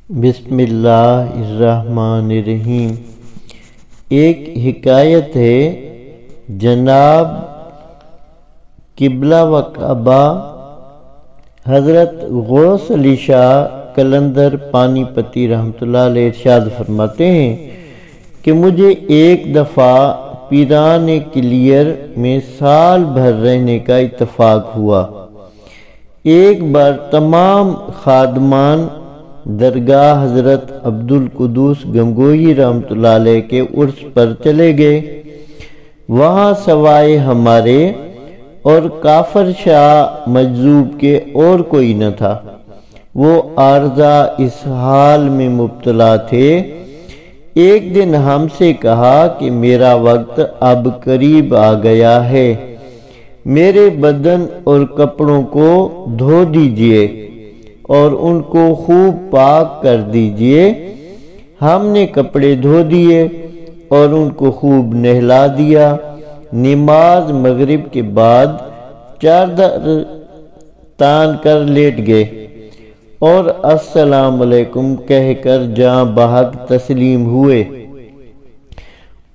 بسم اللہ الرحمن الرحیم۔ ایک حکایت ہے، جناب قبلہ و کعبہ حضرت غوث علی شاہ قلندر پانی پتی رحمۃ اللہ علیہ ارشاد فرماتے ہیں کہ مجھے ایک دفعہ پیران کلیر میں سال بھر رہنے کا اتفاق ہوا۔ ایک بار تمام خادمان درگاہ حضرت عبدالقدوس گنگوہی رحمۃ اللہ علیہ کے عرس پر چلے گئے۔ وہاں سوائے ہمارے اور کافر شاہ مجذوب کے اور کوئی نہ تھا۔ وہ عارضہ اس حال میں مبتلا تھے۔ ایک دن ہم سے کہا کہ میرا وقت اب قریب آ گیا ہے، میرے بدن اور کپڑوں کو دھو دیجئے اور ان کو خوب پاک کر دیجئے۔ ہم نے کپڑے دھو دیے اور ان کو خوب نہلا دیا۔ نماز مغرب کے بعد چادر تان کر لیٹ گئے اور السلام علیکم کہہ کر جاں بحق تسلیم ہوئے۔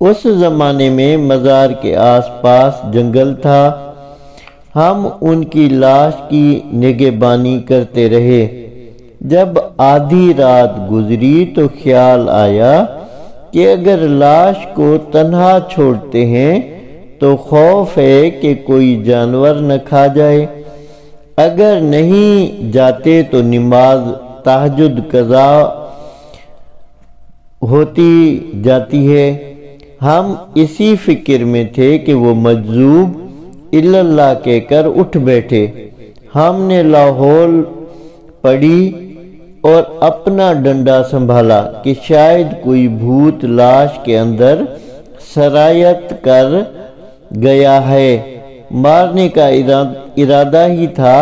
اس زمانے میں مزار کے آس پاس جنگل تھا۔ ہم ان کی لاش کی نگہبانی کرتے رہے۔ جب آدھی رات گزری تو خیال آیا کہ اگر لاش کو تنہا چھوڑتے ہیں تو خوف ہے کہ کوئی جانور نہ کھا جائے۔ اگر نہیں جاتے تو نماز تہجد قضا ہوتی جاتی ہے۔ ہم اسی فکر میں تھے کہ وہ مجذوب الا اللہ کہہ کر اٹھ بیٹھے۔ ہم نے لاحول پڑھی اور اپنا ڈنڈا سنبھالا کہ شاید کوئی بھوت لاش کے اندر سرایت کر گیا ہے۔ مارنے کا ارادہ ہی تھا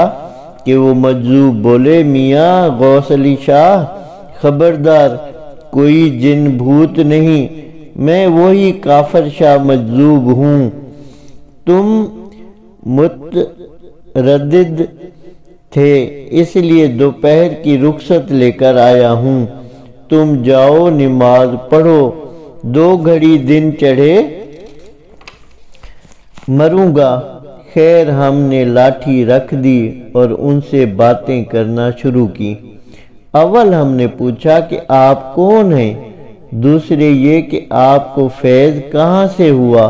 کہ وہ مجذوب بولے، میاں غوث علی شاہ خبردار، کوئی جن بھوت نہیں، میں وہی کافر شاہ مجذوب ہوں۔ تم متردد تھے اس لیے دوپہر کی رخصت لے کر آیا ہوں۔ تم جاؤ نماز پڑھو، 2 گھڑی دن چڑھے مروں گا۔ خیر، ہم نے لاٹھی رکھ دی اور ان سے باتیں کرنا شروع کی۔ اول ہم نے پوچھا کہ آپ کون ہیں؟ دوسرے یہ کہ آپ کو فیض کہاں سے ہوا؟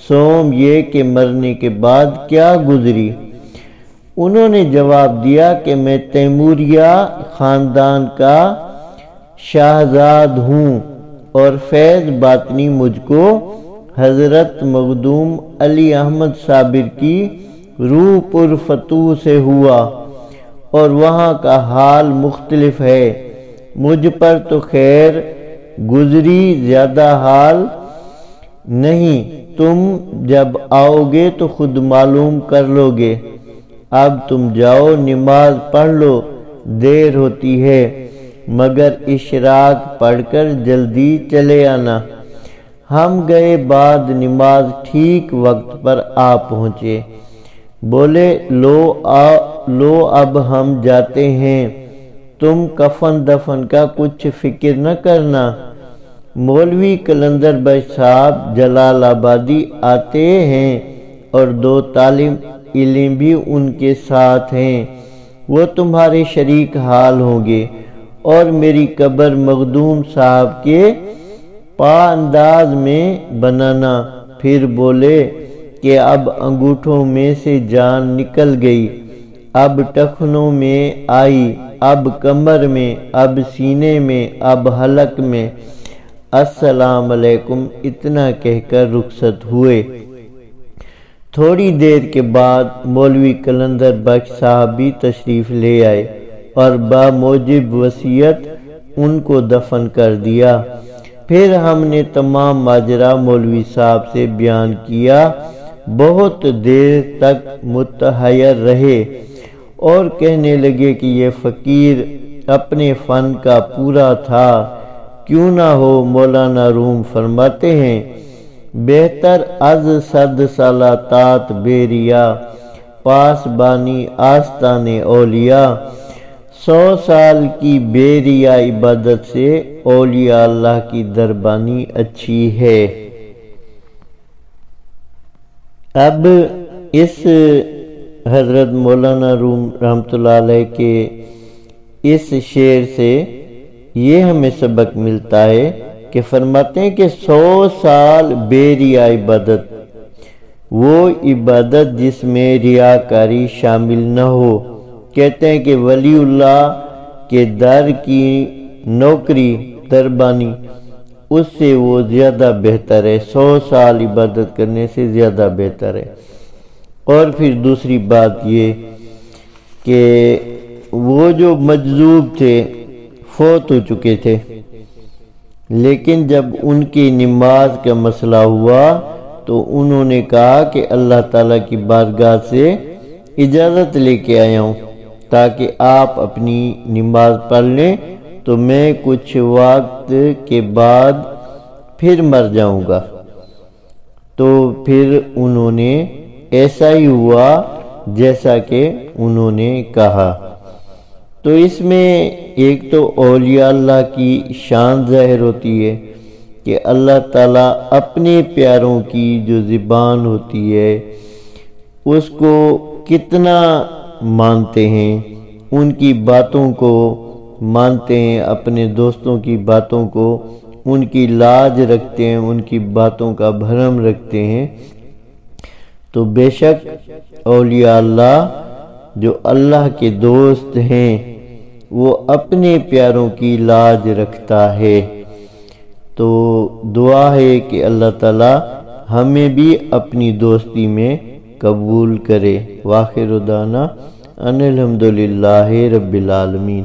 سوم یہ کہ مرنے کے بعد کیا گزری؟ انہوں نے جواب دیا کہ میں تیموریہ خاندان کا شہزاد ہوں اور فیض باطنی مجھ کو حضرت مخدوم علی احمد صابر کی روح پر فتوح سے ہوا اور وہاں کا حال مختلف ہے۔ مجھ پر تو خیر گزری زیادہ حال نہیں، تم جب آؤ گے تو خود معلوم کر لو گے۔ اب تم جاؤ نماز پڑھ لو، دیر ہوتی ہے، مگر اشراق پڑھ کر جلدی چلے آنا۔ ہم گئے، بعد نماز ٹھیک وقت پر آ پہنچے۔ بولے، لو اب ہم جاتے ہیں، تم کفن دفن کا کچھ فکر نہ کرنا۔ مولوی قلندر بخش صاحب جلال آبادی آتے ہیں اور 2 طالب علم بھی ان کے ساتھ ہیں، وہ تمہارے شریک حال ہوں گے اور میری قبر مخدوم صاحب کے پا انداز میں بنانا۔ پھر بولے کہ اب انگوٹھوں میں سے جان نکل گئی، اب ٹخنوں میں آئی، اب کمر میں، اب سینے میں، اب حلق میں۔ السلام علیکم اتنا کہہ کر رخصت ہوئے۔ تھوڑی دیر کے بعد مولوی قلندر بخش صاحب بھی تشریف لے آئے اور بموجب وصیت ان کو دفن کر دیا۔ پھر ہم نے تمام ماجرا مولوی صاحب سے بیان کیا۔ بہت دیر تک متحیر رہے اور کہنے لگے کہ یہ فقیر اپنے فن کا پورا تھا، کیوں نہ ہو؟ مولانا روم فرماتے ہیں، بہتر از 100 سالہ تات بیریا، پاس بانی آستان اولیاء، 100 سال کی بے ریا عبادت سے اولیاء اللہ کی دربانی اچھی ہے۔ اب اس حضرت مولانا روم رحمۃ اللہ علیہ کے اس شعر سے یہ ہمیں سبق ملتا ہے کہ فرماتے ہیں کہ 100 سال بے ریا عبادت، وہ عبادت جس میں ریاکاری شامل نہ ہو، کہتے ہیں کہ ولی اللہ کے در کی نوکری دربانی اس سے وہ زیادہ بہتر ہے، 100 سال عبادت کرنے سے زیادہ بہتر ہے۔ اور پھر دوسری بات یہ کہ وہ جو مجذوب تھے فوت ہو چکے تھے، لیکن جب ان کی نماز کا مسئلہ ہوا تو انہوں نے کہا کہ اللہ تعالیٰ کی بارگاہ سے اجازت لے کے آیا ہوں تاکہ آپ اپنی نماز پڑھ لیں، تو میں کچھ وقت کے بعد پھر مر جاؤں گا۔ تو پھر انہوں نے ایسا ہی ہوا جیسا کہ انہوں نے کہا۔ تو اس میں ایک تو اولیاء اللہ کی شان ظاہر ہوتی ہے کہ اللہ تعالیٰ اپنے پیاروں کی جو زبان ہوتی ہے اس کو کتنا مانتے ہیں، ان کی باتوں کو مانتے ہیں، اپنے دوستوں کی باتوں کو ان کی لاج رکھتے ہیں، ان کی باتوں کا بھرم رکھتے ہیں۔ تو بے شک اولیاء اللہ جو اللہ کے دوست ہیں وہ اپنے پیاروں کی لاج رکھتا ہے۔ تو دعا ہے کہ اللہ تعالی ہمیں بھی اپنی دوستی میں قبول کرے۔ وآخر دعوانا ان الحمدللہ رب العالمین۔